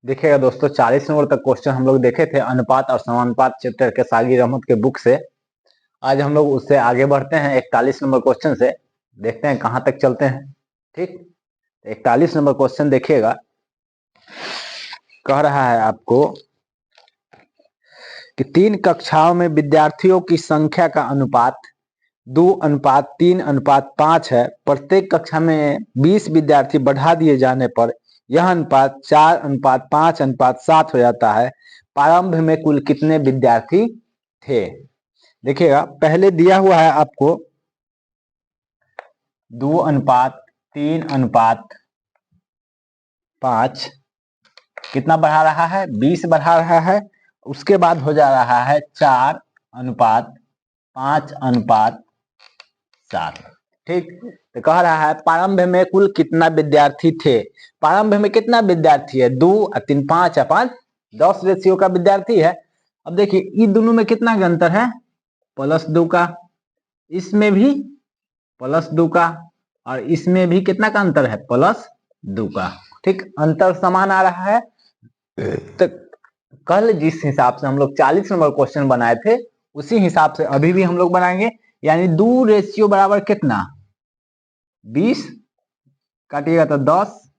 देखिएगा दोस्तों, 40 नंबर तक क्वेश्चन हम लोग देखे थे अनुपात और समानुपात चैप्टर के सागिर अहमद के बुक से। आज हम लोग उससे आगे बढ़ते हैं 41 नंबर क्वेश्चन से, देखते हैं कहां तक चलते हैं। ठीक, 41 नंबर क्वेश्चन देखिएगा, कह रहा है आपको कि 3 कक्षाओं में विद्यार्थियों की संख्या का अनुपात 2:3:5 है। प्रत्येक कक्षा में 20 विद्यार्थी बढ़ा दिए जाने पर यह अनुपात 4:5:7 हो जाता है। प्रारंभ में कुल कितने विद्यार्थी थे? देखिएगा, पहले दिया हुआ है आपको 2:3:5 कितना बढ़ा रहा है? 20 बढ़ा रहा है। उसके बाद हो जा रहा है 4:5:7। ठीक, तो कह रहा है प्रारंभ में कुल कितना विद्यार्थी थे। प्रारंभ में कितना विद्यार्थी है? 2 और 3 5 और 5 10 रेशियो का विद्यार्थी है। अब देखिए, इन दोनों में कितना का अंतर है? +2 का। इसमें भी +2 का और इसमें भी कितना का अंतर है? +2 का। ठीक, अंतर समान आ रहा है। तो कल जिस हिसाब से हम लोग 40 नंबर क्वेश्चन बनाए थे उसी हिसाब से अभी भी हम लोग बनाएंगे। यानी 2 रेशियो बराबर कितना? 20 काटिएगा तो 10,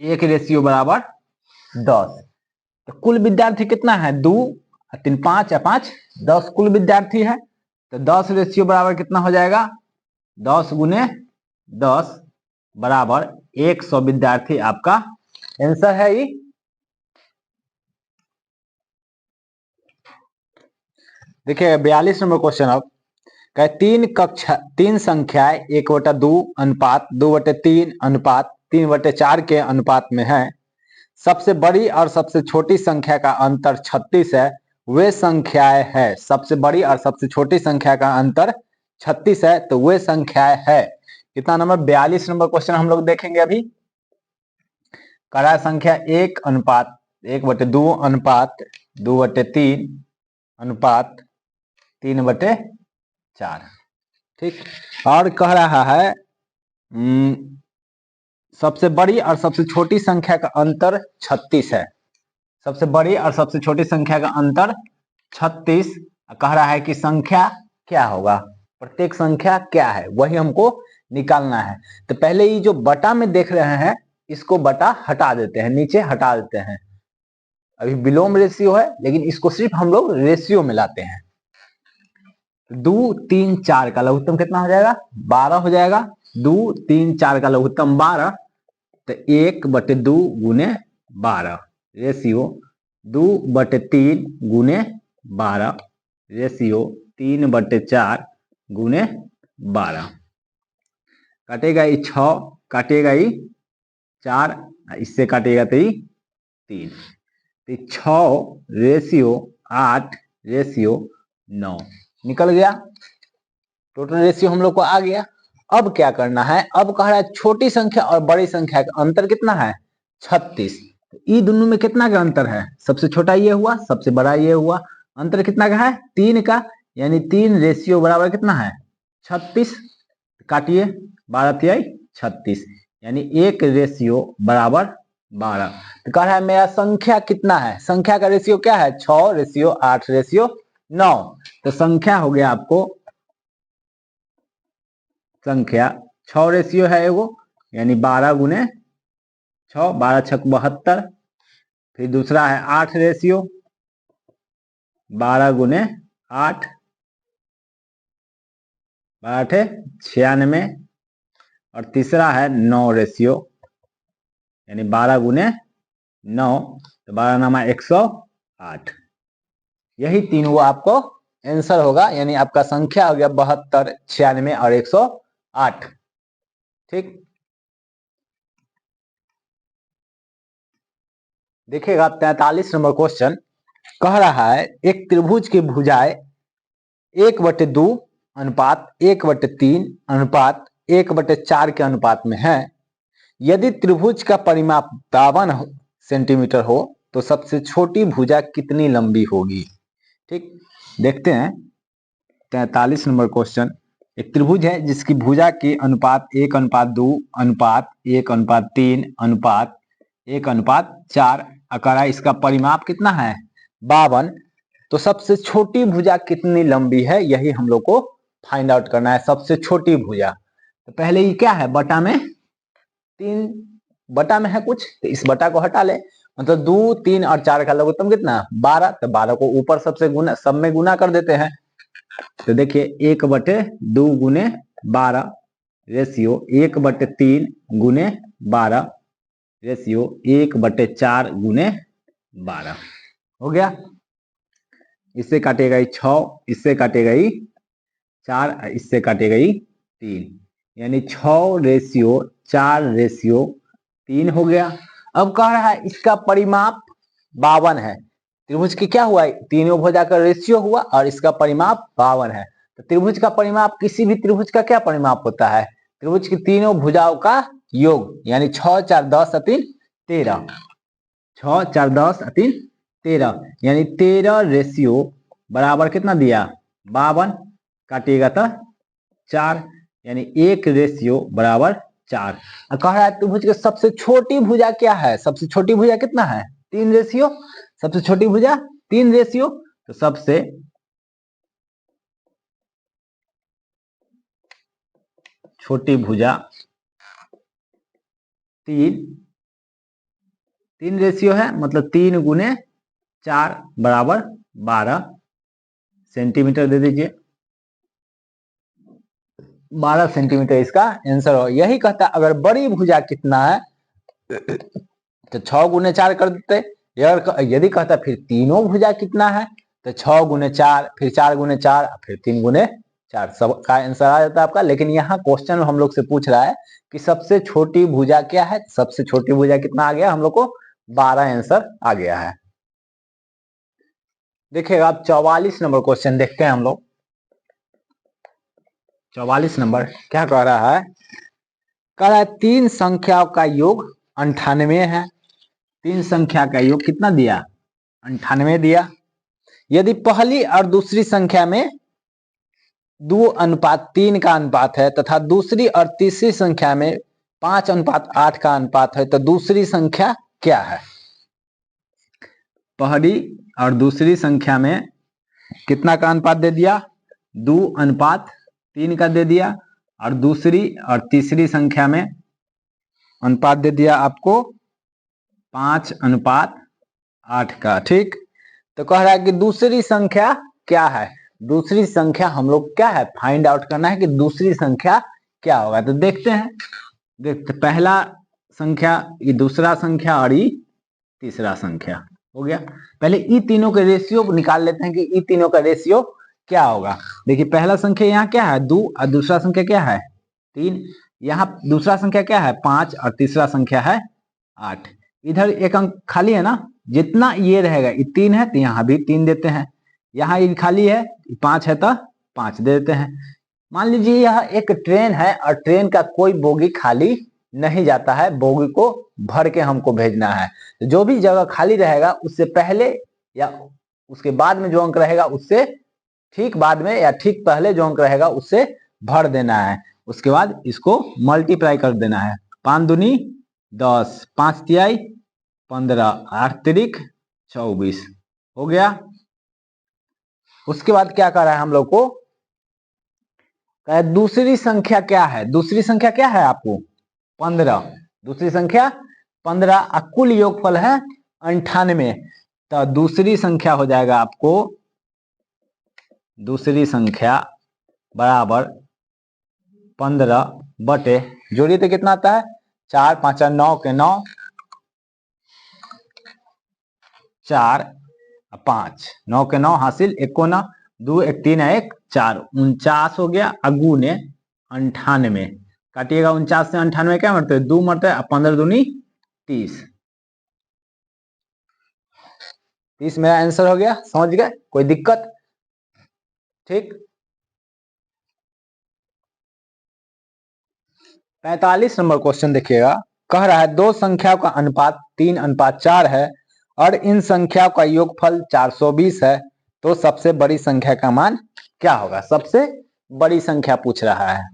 1 रेशियो बराबर 10। तो कुल विद्यार्थी कितना है? 2 और 3 5 और 5 10 कुल विद्यार्थी है। तो 10 रेशियो बराबर कितना हो जाएगा? 10 गुने 10 बराबर 100 विद्यार्थी आपका आंसर है। ये देखिए 42 नंबर क्वेश्चन। अब कहे 3 संख्याएं 1/2:2/3 के अनुपात में है। सबसे बड़ी और सबसे छोटी संख्या का अंतर 36 है। वे संख्याएं है, सबसे बड़ी और सबसे छोटी संख्या का अंतर 36 है, तो वे संख्याएं है कितना? नंबर 42 नंबर क्वेश्चन हम लोग देखेंगे अभी। करा संख्या 1:2:2/3 ठीक, और कह रहा है सबसे बड़ी और सबसे छोटी संख्या का अंतर 36 है। सबसे बड़ी और सबसे छोटी संख्या का अंतर 36। कह रहा है कि संख्या क्या होगा? प्रत्येक संख्या क्या है वही हमको निकालना है। तो पहले ये जो बटा में देख रहे हैं इसको बटा हटा देते हैं, नीचे हटा देते हैं। अभी विलोम रेशियो है लेकिन इसको सिर्फ हम लोग रेशियो में लाते हैं। 2 3 4 का लघुत्तम कितना हो जाएगा? 12 हो जाएगा। 2 3 4 का लघुत्तम 12, तो 1/2 गुने 12 रेशियो 2/3 गुने 12 रेशियो 3/4 गुने 12। काटेगा ये 6, काटेगा ये 4, इससे काटेगा तो ये 3, तो 6 रेशियो 8 रेशियो 9 निकल गया। टोटल रेशियो हम लोग को आ गया। अब क्या करना है? अब कह रहा है छोटी संख्या और बड़ी संख्या का अंतर कितना है? 36। ये दोनों में कितना का अंतर है? सबसे छोटा ये हुआ, सबसे बड़ा ये हुआ। अंतर कितना का है? 3 का। यानी 3 रेशियो बराबर कितना है? 36। काटिए, 12 36, यानी 1 रेशियो बराबर 12। तो कह रहा है मेरा संख्या कितना है? संख्या का रेशियो क्या है? 6 रेशियो 8 रेशियो 9। तो संख्या हो गया आपको, संख्या 6 रेशियो है एगो, यानी 12 गुने 6, 12 6 72। फिर दूसरा है 8 रेशियो, 12 गुने 8, 12 96। और तीसरा है 9 रेशियो, यानी 12 गुने 9, तो 12 नामा 108। यही तीनों आपको आंसर होगा। यानी आपका संख्या हो गया 72, 96 और 108। ठीक, देखिएगा 43 नंबर क्वेश्चन। कह रहा है एक त्रिभुज की भुजाएं 1/2:1/3:1/4 के अनुपात में है। यदि त्रिभुज का परिमाप 52 सेंटीमीटर हो तो सबसे छोटी भुजा कितनी लंबी होगी? ठीक, देखते हैं 43 नंबर क्वेश्चन। एक त्रिभुज है जिसकी भुजा की अनुपात 1:2:1:3:1 1:4। अकड़ा इसका परिमाप कितना है 52। तो सबसे छोटी भुजा कितनी लंबी है यही हम लोग को फाइंड आउट करना है। सबसे छोटी भुजा तो पहले ये क्या है बटा में 3 बटा में है कुछ तो इस बटा को हटा ले, मतलब 2 3 और 4 का लघुत्तम कितना 12। तो 12 को ऊपर सबसे गुना सब में गुना कर देते हैं। तो देखिए 1/2 गुने 12 रेशियो 1/3 गुने 12 रेशियो 1/4 गुने 12 हो गया। इससे काटेगा ही 6, इससे काटेगा ही 4, इससे काटेगा ही 3, यानी 6:4:3 हो गया। अब कह रहा है इसका परिमाप 52 है। त्रिभुज की क्या हुआ तीनों भुजा का रेशियो हुआ और इसका परिमाप 52 है। तो त्रिभुज का परिमाप किसी भी त्रिभुज का क्या परिमाप होता है त्रिभुज की तीनों भुजाओं का योग, यानी 6 4 10 3 13, 6 4 10 3 13, यानी 13 रेशियो बराबर कितना दिया 52, काटिएगा तो 4, यानी 1 रेशियो बराबर 4। कह रहा है त्रिभुज की सबसे छोटी भुजा क्या है, सबसे छोटी भुजा कितना है 3 रेशियो, सबसे छोटी भुजा 3 रेशियो। तो सबसे छोटी भुजा 3 रेशियो है, मतलब 3 गुने 4 बराबर 12 सेंटीमीटर दे दीजिए। 12 सेंटीमीटर इसका आंसर हो। यही कहता है अगर बड़ी भुजा कितना है तो 6 गुने 4 कर देते। यदि कहता फिर तीनों भुजा कितना है तो 6 गुने 4 फिर 4 गुने 4 फिर 3 गुने 4 सब का आंसर आ जाता है आपका। लेकिन यहाँ क्वेश्चन हम लोग से पूछ रहा है कि सबसे छोटी भुजा क्या है, सबसे छोटी भुजा कितना आ गया हम लोग को 12 आंसर आ गया है। देखिएगा अब 44 नंबर क्वेश्चन देखते हैं हम लोग। 44 नंबर क्या कह रहा है, कह रहा है 3 संख्याओं का योग 98 है। 3 संख्या का योग कितना दिया 98 दिया। यदि पहली और दूसरी संख्या में 2:3 का अनुपात है तथा दूसरी और तीसरी संख्या में 5:8 का अनुपात है तो दूसरी संख्या क्या है। पहली और दूसरी संख्या में कितना का अनुपात दे दिया 2:3 का दे दिया और दूसरी और तीसरी संख्या में अनुपात दे दिया आपको 5:8 का। ठीक, तो कह रहा है कि दूसरी संख्या क्या है, दूसरी संख्या हम लोग क्या है फाइंड आउट करना है कि दूसरी संख्या क्या होगा। तो देखते हैं, देखते पहला संख्या ये दूसरा संख्या और ये तीसरा संख्या हो गया। पहले ई तीनों के रेशियो निकाल लेते हैं कि ई तीनों का रेशियो क्या होगा। देखिए पहला संख्या यहाँ क्या है 2 और दूसरा संख्या क्या है 3, यहाँ दूसरा संख्या क्या है 5 और तीसरा संख्या है 8। इधर एक अंक खाली है ना, जितना ये रहेगा ये 3 है तो यहाँ भी 3 देते हैं, यहाँ ये खाली है 5 है तो 5 दे देते हैं। मान लीजिए यह एक ट्रेन है और ट्रेन का कोई बोगी खाली नहीं जाता है, बोगी को भर के हमको भेजना है। तो जो भी जगह खाली रहेगा उससे पहले या उसके बाद में जो अंक रहेगा उससे ठीक बाद में या ठीक पहले जो अंक रहेगा उससे भर देना है। उसके बाद इसको मल्टीप्लाई कर देना है। 5 दूनी 10, 5 तिहाई 15, 8 तिरिक 24 हो गया। उसके बाद क्या कर रहा है हम लोग को, दूसरी संख्या क्या है, दूसरी संख्या क्या है आपको 15, दूसरी संख्या 15 कुल योगफल है 98। तो दूसरी संख्या हो जाएगा आपको, दूसरी संख्या बराबर 15 बटे जोड़िए तो कितना आता है 4 5 9 के 9 4 5 9 के 9 हासिल 1 को 9 2 1 3 1 4 49 हो गया। अगू ने 98 काटिएगा 49 से 98 क्या मरते है 2 मरते है 15 दूनी 30, 30 मेरा आंसर हो गया। समझ गए, कोई दिक्कत। ठीक, 45 नंबर क्वेश्चन देखिएगा। कह रहा है दो संख्याओं का अनुपात 3:4 है और इन संख्याओं का योगफल 420 है, तो सबसे बड़ी संख्या का मान क्या होगा। सबसे बड़ी संख्या पूछ रहा है।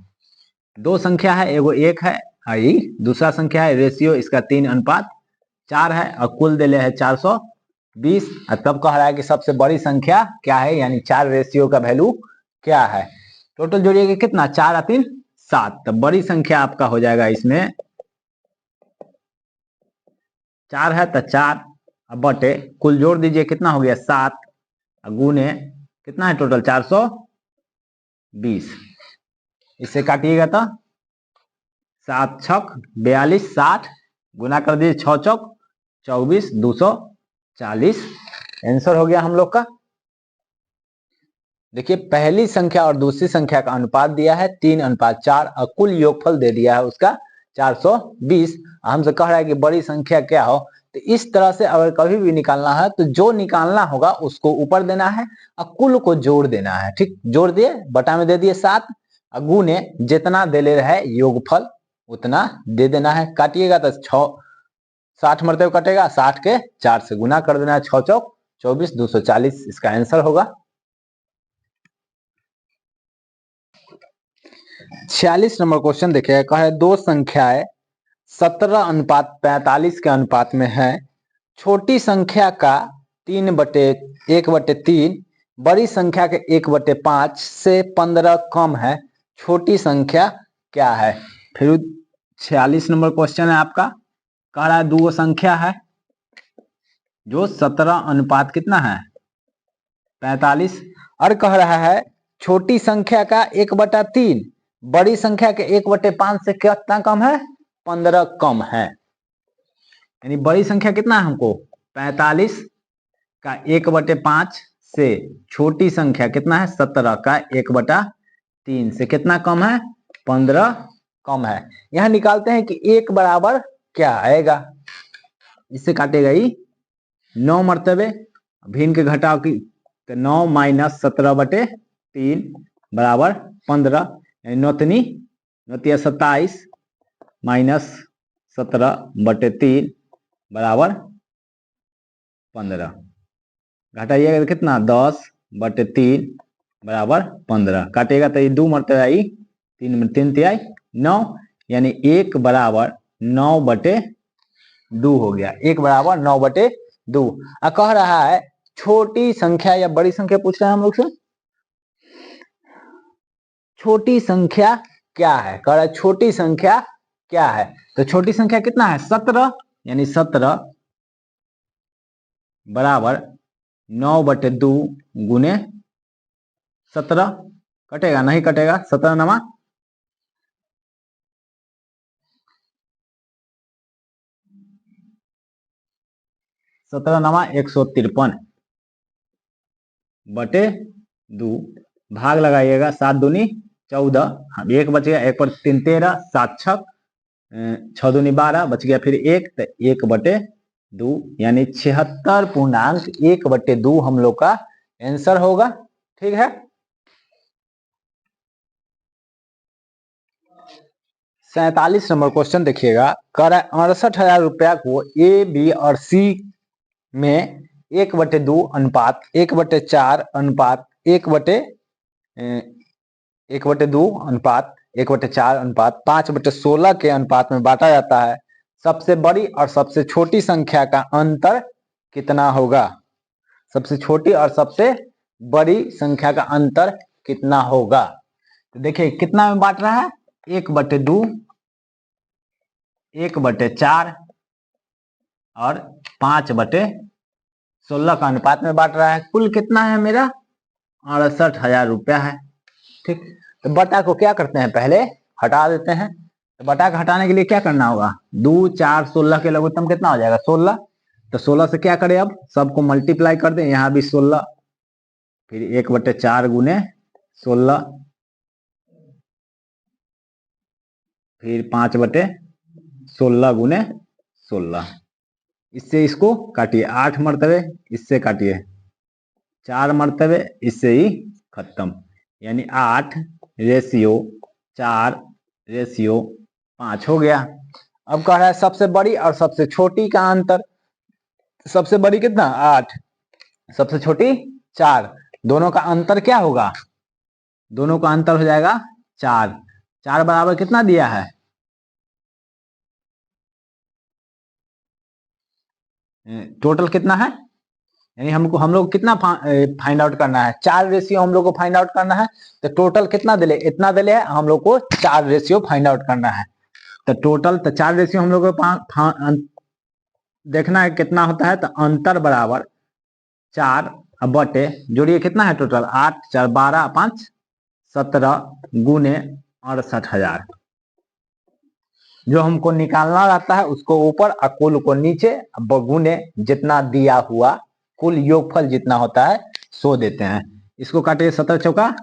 दो संख्या है, एगो 1 है और दूसरा संख्या है रेशियो इसका 3:4 4 है और कुल दिले है 420। और तब कह रहा है कि सबसे बड़ी संख्या क्या है, यानी 4 रेशियो का वैल्यू क्या है। टोटल जोड़िएगा कितना, 4 और 3 7। तो बड़ी संख्या आपका हो जाएगा इसमें 4 है तो 4 बटे कुल जोड़ दीजिए कितना हो गया 7 गुने कितना है टोटल 420। इससे काटिएगा तो 7 छक 42 60 गुना कर दीजिए 6 चौक 24 240। आंसर हो गया हम लोग का। देखिए पहली संख्या और दूसरी संख्या का अनुपात दिया है 3:4 और कुल योगफल दे दिया है उसका 420। हमसे कह रहा है कि बड़ी संख्या क्या हो। तो इस तरह से अगर कभी भी निकालना है तो जो निकालना होगा उसको ऊपर देना है और कुल को जोड़ देना है। ठीक, जोड़ दिए, बटा में दे दिए 7 और गुने जितना दे ले रहा है योगफल उतना दे देना है। काटिएगा तो 60 मरते कटेगा, 60 के 4 से गुना कर देना है, 6 चौक 24 240 इसका आंसर होगा। 46 नंबर क्वेश्चन देखिए, कहा है दो संख्याएं 17:45 के अनुपात में है। छोटी संख्या का 3/1/3 बड़ी संख्या के 1/5 से 15 कम है। छोटी संख्या क्या है। फिर 46 नंबर क्वेश्चन है आपका, कह रहा है दो संख्या है जो 17 अनुपात कितना है 45 और कह रहा है छोटी संख्या का 1/3 बड़ी संख्या के 1/5 से कितना कम है 15 कम है। यानी बड़ी संख्या कितना है हमको 45 का 1/5 से छोटी संख्या कितना है 17 का 1/3 से कितना कम है 15 कम है। यहां निकालते हैं कि 1 बराबर क्या आएगा। इससे काटेगा ही 9 मरतबे भिन्न के घटाव की तो 9 - 17/3 बराबर 15 यानी नौतनी 27 - 17/3 बराबर 15। घटाइएगा तो कितना 10/3 बराबर 15। काटेगा तो ये 2 मरतबा आई 3 में 3 तिहाई 9 यानी 1 बराबर 9/2 हो गया। 1 बराबर 9/2। कह रहा है छोटी संख्या या बड़ी संख्या पूछ रहा है हम लोग से। छोटी संख्या क्या है, कह रहा है छोटी संख्या क्या है। तो छोटी संख्या कितना है 17 यानी 17 बराबर 9/2 गुने 17। कटेगा नहीं कटेगा 17 नमा 17 नमा 153 बटे 2 भाग लगाइएगा 7 दूनी 14 एक बच गया 1 पर 3 13 7 छक 6 दूनी 12 बच गया फिर 1 तो 1/2 यानी 76.1/2 हम लोग का आंसर होगा। ठीक है। 47 नंबर क्वेश्चन देखिएगा, कह रहा है 68,000 रुपया को ए बी और सी में 1/2 अनुपात 1/4 अनुपात 1/2 अनुपात 1/4 अनुपात 5/16 के अनुपात में बांटा जाता है। सबसे बड़ी और सबसे छोटी संख्या का अंतर कितना होगा। सबसे छोटी और सबसे बड़ी संख्या का अंतर कितना होगा। तो देखिए कितना में बांट रहा है 1/2 1/4 और 5/16 का अनुपात में बांट रहा है। कुल कितना है मेरा 68,000 रुपया है। ठीक, तो बटा को क्या करते हैं पहले हटा देते हैं। तो बटा को हटाने के लिए क्या करना होगा 2 4 16 के लघुत्तम कितना हो जाएगा 16। तो 16 से क्या करें अब सबको मल्टीप्लाई कर दें, यहाँ भी 16 फिर 1/4 गुने 16 फिर 5/16 गुने 16। इससे इसको काटिए 8 मरतबे, इससे काटिए 4 मरतबे, इससे ही खत्म। यानी 8/4/5 हो गया। अब कह रहा है सबसे बड़ी और सबसे छोटी का अंतर। सबसे बड़ी कितना 8 सबसे छोटी 4 दोनों का अंतर क्या होगा दोनों का अंतर हो जाएगा 4। 4 बराबर कितना दिया है टोटल कितना है, यानी हम लोग कितना फाइंड आउट करना है, 4 रेशियो हम लोग को फाइंड आउट करना है। तो टोटल कितना दिले, इतना दिले है, हम लोग को 4 रेशियो फाइंड आउट करना है। तो टोटल तो 4 रेशियो हम लोग को देखना है कितना होता है। तो अंतर बराबर 4 बटे जोड़िए कितना है टोटल, 8 4 12 5 17 गुने 68,000। जो हमको निकालना रहता है उसको ऊपर और कुल को नीचे, गुने जितना दिया हुआ कुल योगफल जितना होता है सो देते हैं। इसको काटिए 17 चौका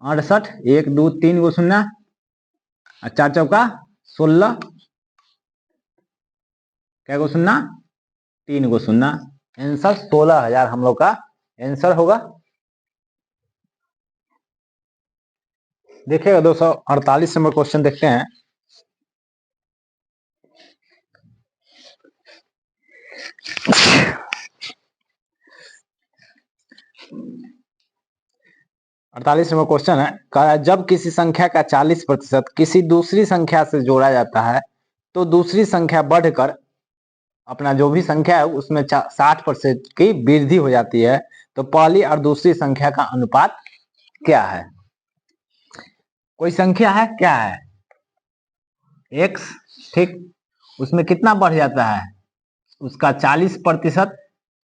68, 1 2 3 गो शून्य, 4 चौका 16, क्या गो शून्य, 3 गो शून्य। आंसर 16,000 हम लोग का आंसर होगा। देखिएगा 248 नंबर क्वेश्चन देखते हैं। अड़तालीस नंबर क्वेश्चन है, जब किसी संख्या का 40% किसी दूसरी संख्या से जोड़ा जाता है तो दूसरी संख्या बढ़कर अपना जो भी संख्या है उसमें 60% की वृद्धि हो जाती है, तो पहली और दूसरी संख्या का अनुपात क्या है। कोई संख्या है, क्या है, x, ठीक, उसमें कितना बढ़ जाता है, उसका 40%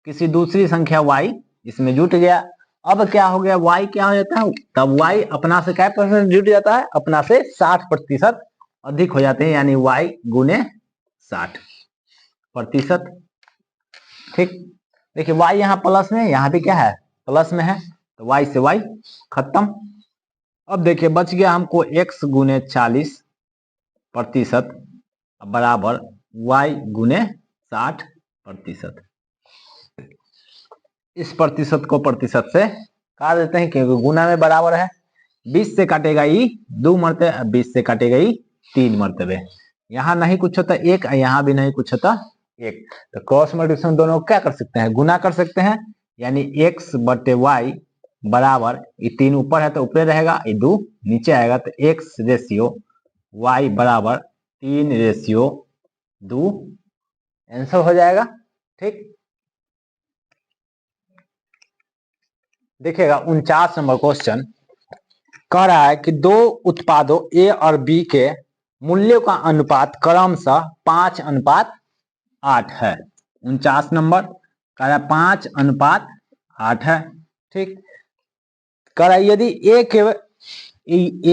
किसी दूसरी संख्या y इसमें जुट गया। अब क्या हो गया, y क्या हो जाता है, तब y अपना से क्या परसेंट जुट जाता है, अपना से 60% अधिक हो जाते हैं, यानी y गुने 60%। ठीक, देखिए y यहाँ प्लस में, यहाँ भी क्या है प्लस में है, तो y से y खत्म। अब देखिए बच गया हमको x गुने 40% बराबर y गुने 60%। इस प्रतिशत को प्रतिशत से काट देते हैं क्योंकि गुना में बराबर है। 20 से काटेगा ई 2 मरतबे, 20 से काटेगा ई 3 मरतबे। यहाँ नहीं कुछ होता 1, यहाँ भी नहीं कुछ होता 1, तो क्रॉस मल्टीप्लिकेशन दोनों क्या कर सकते हैं, गुना कर सकते हैं, यानी x बटे y बराबर, ये 3 ऊपर है तो ऊपर रहेगा, ये 2 नीचे आएगा, तो x रेशियो y बराबर 3:2 आंसर हो जाएगा। ठीक, देखिएगा 49 नंबर क्वेश्चन कह रहा है कि दो उत्पादों ए और बी के मूल्यों का अनुपात क्रमशः 5:8 है। 49 नंबर कह रहा है 5:8 है। ठीक, कह रहा है यदि ए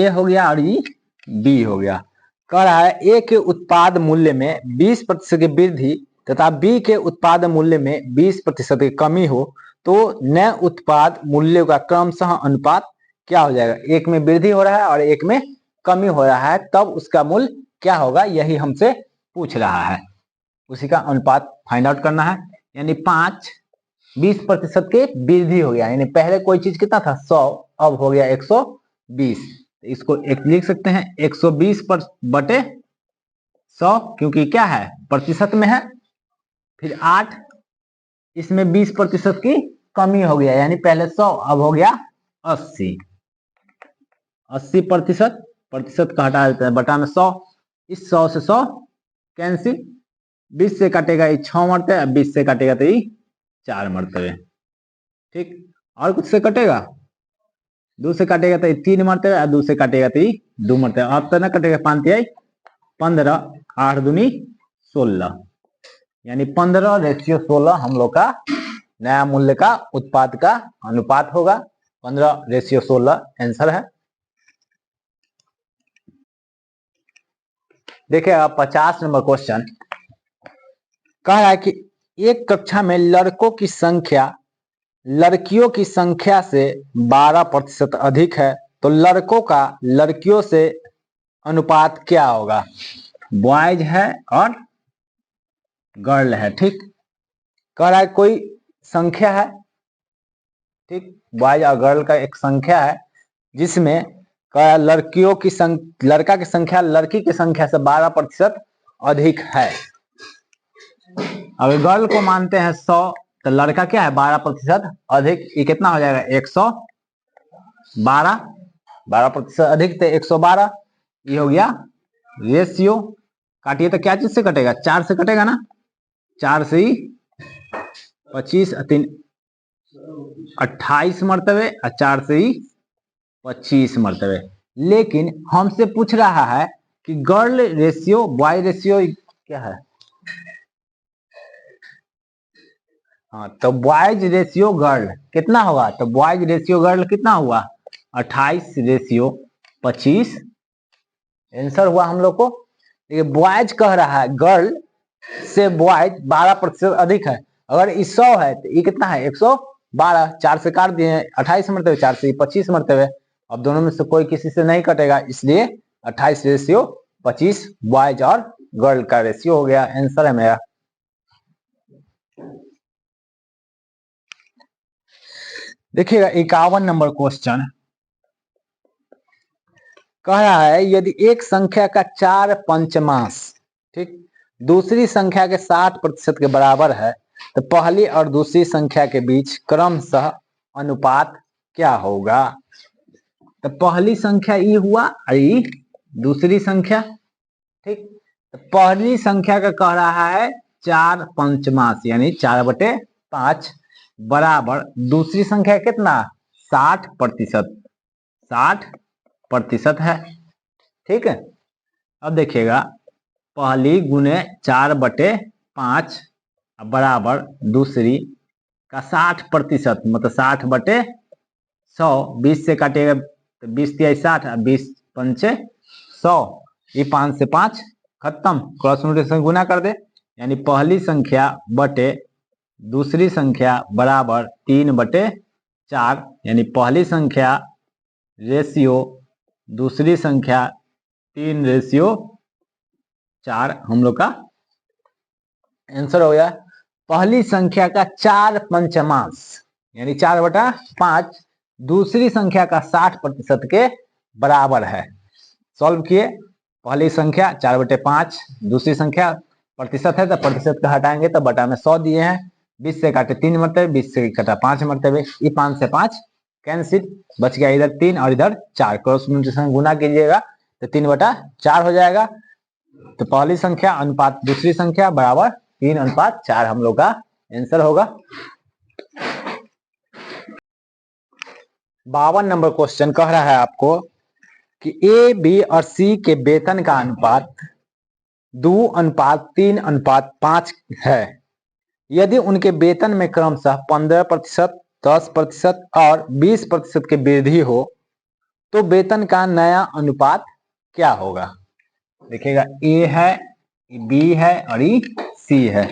हो गया और ये बी हो गया, कह रहा है ए के उत्पाद मूल्य में 20% की वृद्धि तथा बी के उत्पाद मूल्य में 20% की कमी हो तो नए उत्पाद मूल्यों का क्रमशः अनुपात क्या हो जाएगा। एक में वृद्धि हो रहा है और एक में कमी हो रहा है, तब उसका मूल्य क्या होगा, यही हमसे पूछ रहा है। उसी का अनुपात फाइंड आउट करना है। यानी 20% की वृद्धि हो गया, यानी पहले कोई चीज कितना था 100, अब हो गया 120। इसको एक लिख सकते हैं 120 पर बटे 100, क्योंकि क्या है प्रतिशत में है। फिर 8, इसमें 20% की कमी हो गया, यानी पहले 100 अब हो गया 80। 80% का हटा देते हैं, बटा में 100, इस 100 से 100 कैंसिल, 20 से काटेगा ये 6 मरतबे, 20 से काटेगा तो ये 4 मरतबे। ठीक, और कुछ से कटेगा, 2 से काटेगा तो ये 3 मरतबे, और 2 से काटेगा तो ये 2 मरतबे। अब तो ना कटेगा, 5 तिहाई 15, 8 दूनी 16, यानी 15:16 हम लोग का नया मूल्य का उत्पाद का अनुपात होगा। 15:16 आंसर है। देखिए 50 नंबर क्वेश्चन कह रहा है कि एक कक्षा में लड़कों की संख्या लड़कियों की संख्या से 12% अधिक है, तो लड़कों का लड़कियों से अनुपात क्या होगा। बॉयज है और गर्ल है। ठीक, कह रहा है कोई संख्या है, ठीक, बॉयज और गर्ल का एक संख्या है जिसमें लड़कियों की लड़का की संख्या लड़की की संख्या से 12% अधिक है। अगर गर्ल को मानते हैं 100, तो लड़का क्या है 12% अधिक, ये कितना हो जाएगा 112, 12% अधिक थे 112, ये हो गया रेशियो। काटिए तो क्या चीज से कटेगा, 4 से कटेगा ना, 4 से ही 25 3 28 मरतबे और 4 से ही 25 मरतबे। लेकिन हमसे पूछ रहा है कि गर्ल रेशियो बॉय रेशियो क्या है। हाँ, तो बॉयज रेशियो गर्ल कितना होगा, तो बॉयज रेशियो गर्ल कितना हुआ 28 रेशियो 25 आंसर हुआ हम लोग को। देखिए बॉयज कह रहा है गर्ल से बॉयज 12% अधिक है। अगर ये 100 है तो ये कितना है 112, 4 से काट दिए 28 मरतबे, 4 से 25 मरतबे। अब दोनों में से कोई किसी से नहीं कटेगा, इसलिए 28 रेशियो 25 बॉयज और गर्ल का रेशियो हो गया। आंसर है मेरा। देखिएगा 51 नंबर क्वेश्चन कह रहा है यदि एक संख्या का 4 पंचमांश ठीक दूसरी संख्या के 60% के बराबर है तो पहली और दूसरी संख्या के बीच क्रमशः अनुपात क्या होगा। तो पहली संख्या ई हुआ और ई दूसरी संख्या ठीक। तो पहली संख्या का कह रहा है 4 पंचमांश यानी 4/5 बराबर दूसरी संख्या कितना 60%, 60% है ठीक है। अब देखिएगा पहली गुने 4/5 बराबर दूसरी का 60% मतलब 60/100, 20 से काटिएगा तो 20 तिया 60 और 20 पंचे 100, ये 5 से 5 खत्म, क्रॉस मल्टीप्लिकेशन गुना कर दे यानी पहली संख्या बटे दूसरी संख्या बराबर 3/4 यानी पहली संख्या रेशियो दूसरी संख्या 3/4 हम लोग का आंसर हो गया। पहली संख्या का 4 पंचमांश यानी 4/5 दूसरी संख्या का 60% के बराबर है। सॉल्व किए, पहली संख्या 4/5 दूसरी संख्या प्रतिशत है तो प्रतिशत का हटाएंगे तो बटा में 100 दिए हैं, 20 से काटे 3 मरतबे, 20 से काटा 5 मरतबे, ये 5 से 5 कैंसिल, बच गया इधर 3 और इधर 4, क्रॉस मल्टीप्लिकेशन गुना कीजिएगा तो 3/4 हो जाएगा। तो पहली संख्या अनुपात दूसरी संख्या बराबर 3:4 हम लोग का आंसर होगा। 52 नंबर क्वेश्चन कह रहा है आपको कि ए बी और सी के वेतन का अनुपात 2:3:5 है। यदि उनके वेतन में क्रमशः 15%, 10% और 20% की वृद्धि हो तो वेतन का नया अनुपात क्या होगा। देखिएगा ए है, बी है और ई सी है।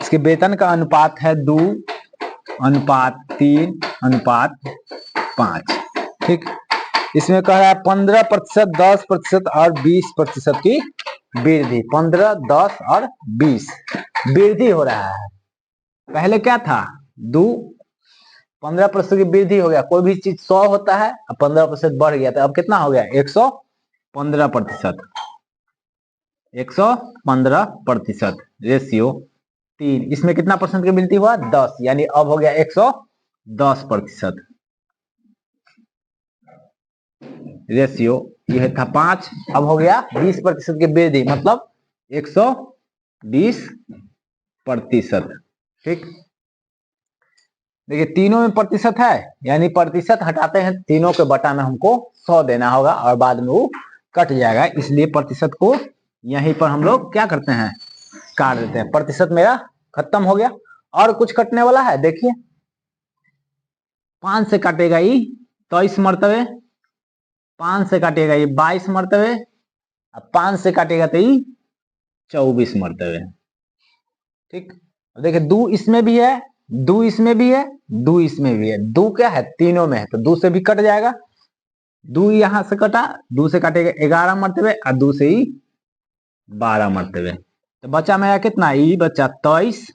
इसके वेतन का अनुपात है 2:3:5 ठीक। इसमें कह रहा है 15%, 10% और 20% की वृद्धि, 15, 10 और 20 वृद्धि हो रहा है। पहले क्या था 15% की वृद्धि हो गया, कोई भी चीज 100 होता है अब 15% बढ़ गया तो अब कितना हो गया 115%, 115% रेशियो 3, इसमें कितना परसेंट की वृद्धि हुआ 10 यानी अब हो गया 110% रेशियो, यह था 5 अब हो गया 20% की वृद्धि मतलब 120% ठीक। देखिए तीनों में प्रतिशत है यानी प्रतिशत हटाते हैं तीनों के बटा में हमको 100 देना होगा और बाद में वो कट जाएगा, इसलिए प्रतिशत को यहीं पर हम लोग क्या करते हैं काट देते हैं। प्रतिशत मेरा खत्म हो गया और कुछ कटने वाला है। देखिए 5 से काटेगा ये 23 मरतबे, 5 से काटेगा ये 22 मरतबे, 5 से काटेगा तो ये 24 मरतबे ठीक। देखिए 2 इसमें भी है, 2 इसमें भी है, 2 इसमें भी है, 2 क्या है तीनों में है तो 2 से भी कट जाएगा, 2 यहां से कटा, 2 से काटेगा 11 मरतबे और 2 से ही 12 मरतबे तो बचा मेरा कितना ई बचा 23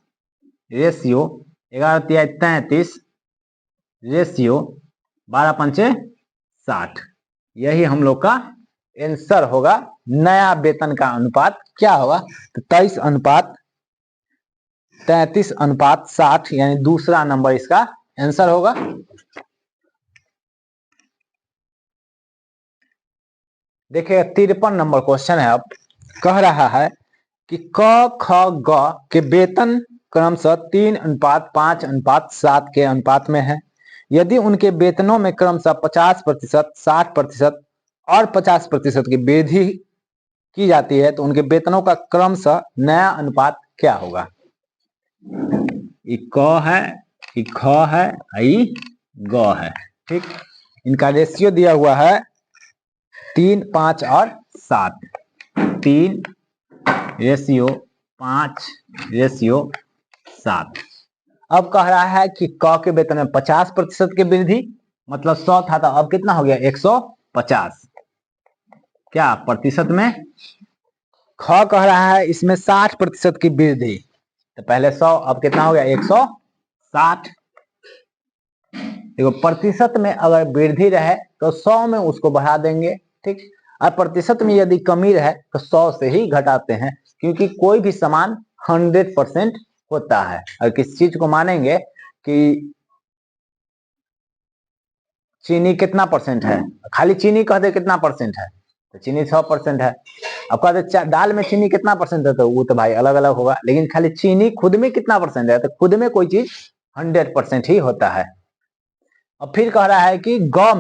रेशियो 11 तिया 33 रेशियो 12 पंचे 60, यही हम लोग का आंसर होगा। नया वेतन का अनुपात क्या होगा तो 23:33:60 यानी दूसरा नंबर इसका आंसर होगा। देखिए 53 नंबर क्वेश्चन है। अब कह रहा है कि क ख ग के वेतन क्रमशः 3:5:7 के अनुपात में है। यदि उनके वेतनों में क्रमशः 50%, 60% और 50% की वृद्धि की जाती है तो उनके वेतनों का क्रमशः नया अनुपात क्या होगा? ये क है, ये ख है, ये ग है। ठीक, इनका रेशियो दिया हुआ है 3, 5 और 7। 3:5:7। अब कह रहा है कि क के वेतन में 50% की वृद्धि, मतलब 100 था तो अब कितना हो गया? 150। क्या प्रतिशत में? ख कह रहा है इसमें 60% की वृद्धि, तो पहले 100, अब कितना हो गया? 160। देखो प्रतिशत में अगर वृद्धि रहे तो 100 में उसको बढ़ा देंगे। ठीक, और प्रतिशत में यदि कमी रहे तो 100 से ही घटाते हैं, क्योंकि कोई भी सामान 100% होता है। और किस चीज को मानेंगे कि चीनी कितना परसेंट है, खाली चीनी कह दे कितना परसेंट है तो चीनी 100% है। अब कह दे दाल में चीनी कितना परसेंट है तो वो तो भाई अलग अलग होगा, लेकिन खाली चीनी खुद में कितना परसेंट है तो खुद में कोई चीज 100% ही होता है। अब फिर कह रहा है कि गौ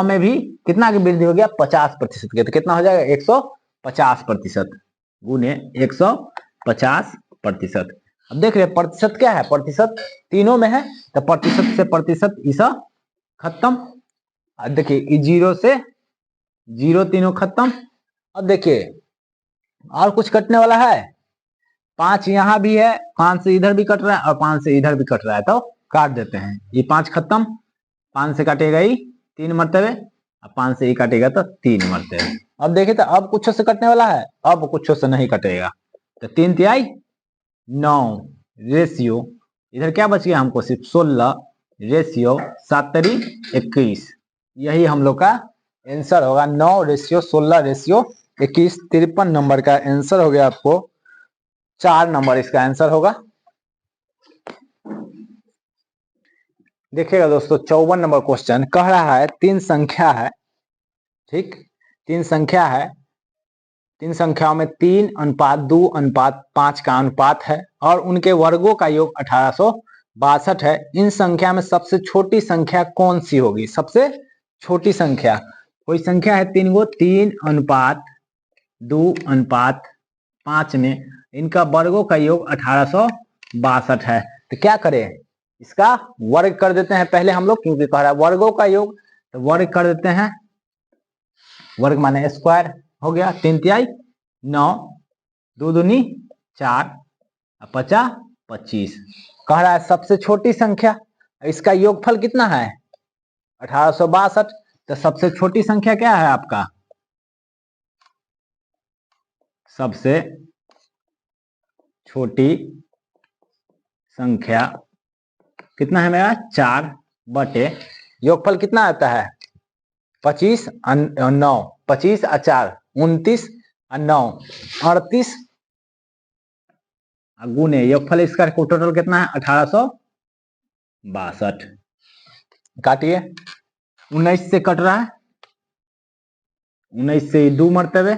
में भी कितना की वृद्धि हो गया? 50% की, तो कितना हो जाएगा? 150% गुने 150%। अब देख रहे प्रतिशत क्या है? प्रतिशत तीनों में है तो प्रतिशत से प्रतिशत इसा खत्म। देखिए 0 से 0 तीनों खत्म। अब देखिए और कुछ कटने वाला है? 5 यहाँ भी है, 5 से इधर भी कट रहा है और 5 से इधर भी कट रहा है, तो काट देते हैं। ये 5 खत्म, 5 से काटेगा ही 3 मरतबे, अब 5 से ही काटेगा तो 3 मरतबे। अब देखिए तो अब कुछ से कटने वाला है? अब कुछ से नहीं कटेगा, तो 3 तिहाई 9 रेशियो इधर क्या बच गया हमको? सिर्फ 16 रेशियो 7 तरी 21। यही हम लोग का आंसर होगा, 9 रेशियो 16 रेशियो 21। 53 नंबर का आंसर हो गया आपको, 4 नंबर इसका आंसर होगा। देखिएगा दोस्तों 54 नंबर क्वेश्चन कह रहा है 3 संख्या है। ठीक, 3 संख्या है, 3 संख्याओं में 3:2:5 का अनुपात है और उनके वर्गों का योग 1862 है। इन संख्या में सबसे छोटी संख्या कौन सी होगी? सबसे छोटी संख्या कोई संख्या है 3 गो, 3:2:5 में इनका वर्गों का योग 1862 है। तो क्या करें? इसका वर्ग कर देते हैं पहले हम लोग, क्योंकि कह रहा है वर्गों का योग, तो वर्ग कर देते हैं। वर्ग माने स्क्वायर हो गया। 3 तिहाई 9, 2 दूनी 4, 5 25। कह रहा है सबसे छोटी संख्या, इसका योगफल कितना है? 1862। तो सबसे छोटी संख्या क्या है आपका? सबसे छोटी संख्या कितना है मेरा? 4 बटे योगफल कितना आता है? 25 और 9, 25 और 4 29 और 9 38 गुने योगफल इसका टोटल कितना है? 1862। काटिए, 19 से कट रहा है, 19 से 2 मरतबे,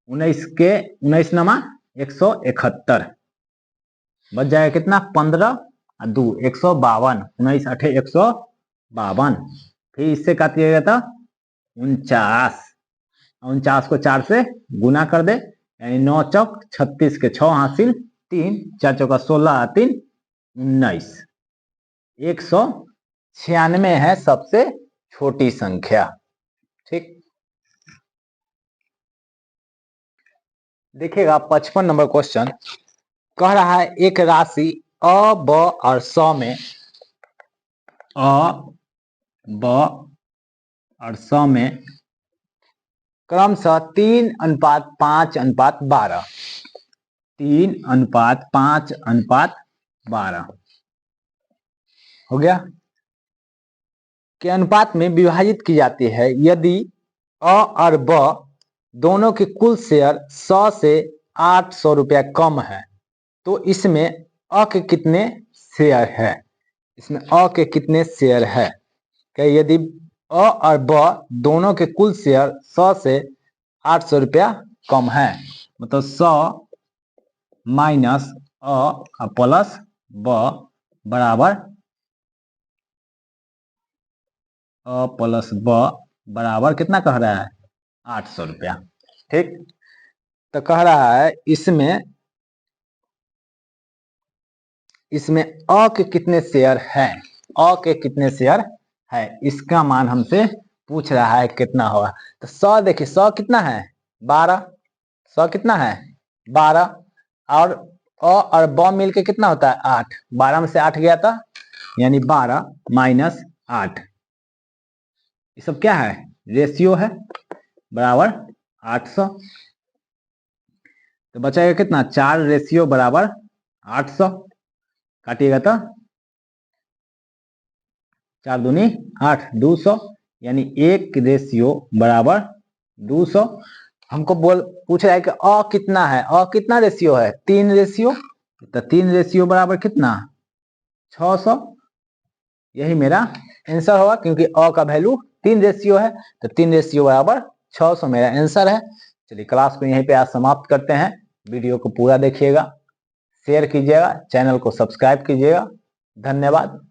19 के 19 नमा 171 बच जाएगा कितना? 15 और 2 152, 19 8 152। फिर इससे काटिएगा तो 49, 49 को 4 से गुना कर दे, यानी 9 चौक 36 के 6 हासिल 3, 4 चौका 16 3 19। 196 है सबसे छोटी संख्या। ठीक, देखिएगा 55 नंबर क्वेश्चन कह रहा है एक राशि अ, ब और स में क्रमशः 3:5:12 3:5:12 हो गया के अनुपात में विभाजित की जाती है। यदि अ और ब दोनों के कुल शेयर 100 से 800 रुपया कम है तो इसमें अ के कितने शेयर है? इसमें अ के कितने शेयर है? यदि अ और ब दोनों के कुल शेयर 100 से 800 रुपया कम है, मतलब 100 माइनस अ प्लस ब बराबर अ प्लस ब बराबर कितना कह रहा है 800 रुपया। ठीक, तो कह रहा है इसमें अ के कितने शेयर है, अ के कितने शेयर है, इसका मान हमसे पूछ रहा है कितना होगा। तो 100 देखिए 100 कितना है 12, 100 कितना है 12, और अ और ब मिलके कितना होता है 8, 12 में से 8 गया था यानी 12 माइनस 8, ये सब क्या है रेशियो है, बराबर 800। तो बचाएगा कितना 4 रेशियो बराबर 800, काटिएगा तो 4 दूनी 8, 200, यानी 1 रेशियो बराबर 200। हमको पूछ रहा है कि अ कितना है, अ कितना रेशियो है 3 रेशियो, तो 3 रेशियो बराबर कितना 600, यही मेरा आंसर होगा क्योंकि अ का वैल्यू 3 रेशियो है, तो 3 रेशियो बराबर 600 मेरा आंसर है। चलिए क्लास को यहीं पे आज समाप्त करते हैं, वीडियो को पूरा देखिएगा, शेयर कीजिएगा, चैनल को सब्सक्राइब कीजिएगा। धन्यवाद।